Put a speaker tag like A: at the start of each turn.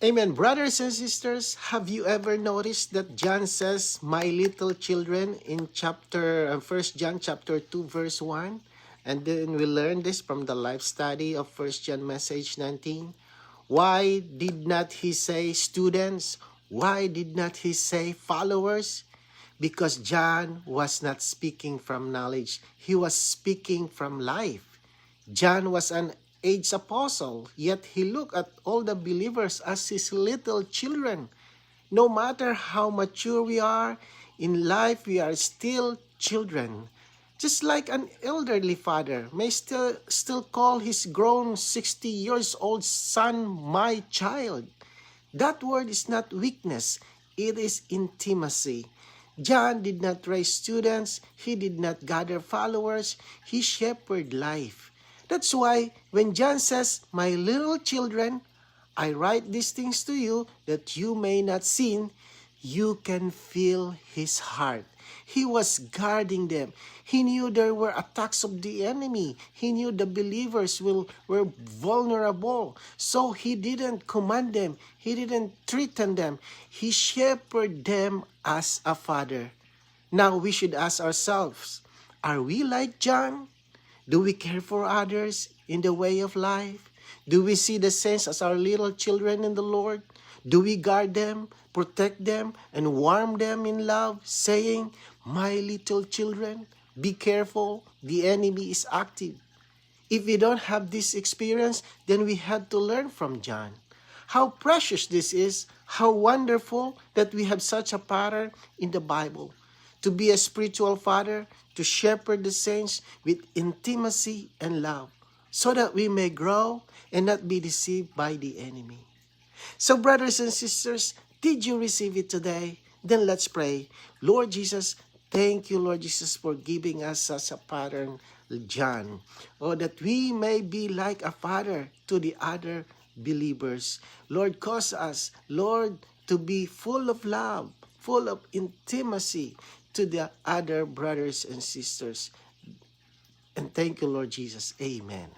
A: Amen. Brothers and sisters, have you ever noticed that John says, "My little children," in First John chapter 2, verse 1? And then we learn this from the life study of First John message 19. Why did not he say students? Why did not he say followers? Because John was not speaking from knowledge. He was speaking from life. John was an aged apostle, yet he looked at all the believers as his little children. No matter how mature we are, in life we are still children. Just like an elderly father may still call his grown 60 years old son my child. That word is not weakness, it is intimacy. John did not raise students, he did not gather followers, he shepherded life. That's why when John says, "My little children, I write these things to you that you may not sin," you can feel his heart. He was guarding them. He knew there were attacks of the enemy. He knew the believers were vulnerable. So he didn't command them. He didn't threaten them. He shepherded them as a father. Now we should ask ourselves, are we like John? Do we care for others in the way of life? Do we see the saints as our little children in the Lord? Do we guard them, protect them, and warm them in love, saying, "My little children, be careful, the enemy is active"? If we don't have this experience, then we had to learn from John. How precious this is, how wonderful that we have such a pattern in the Bible. To be a spiritual father, to shepherd the saints with intimacy and love, so that we may grow and not be deceived by the enemy. So brothers and sisters, did you receive it today? Then let's pray. Lord Jesus, thank you, Lord Jesus, for giving us such a pattern, John. Oh, that we may be like a father to the other believers. Lord, cause us, Lord, to be full of love, full of intimacy to the other brothers and sisters. And thank you, Lord Jesus. Amen.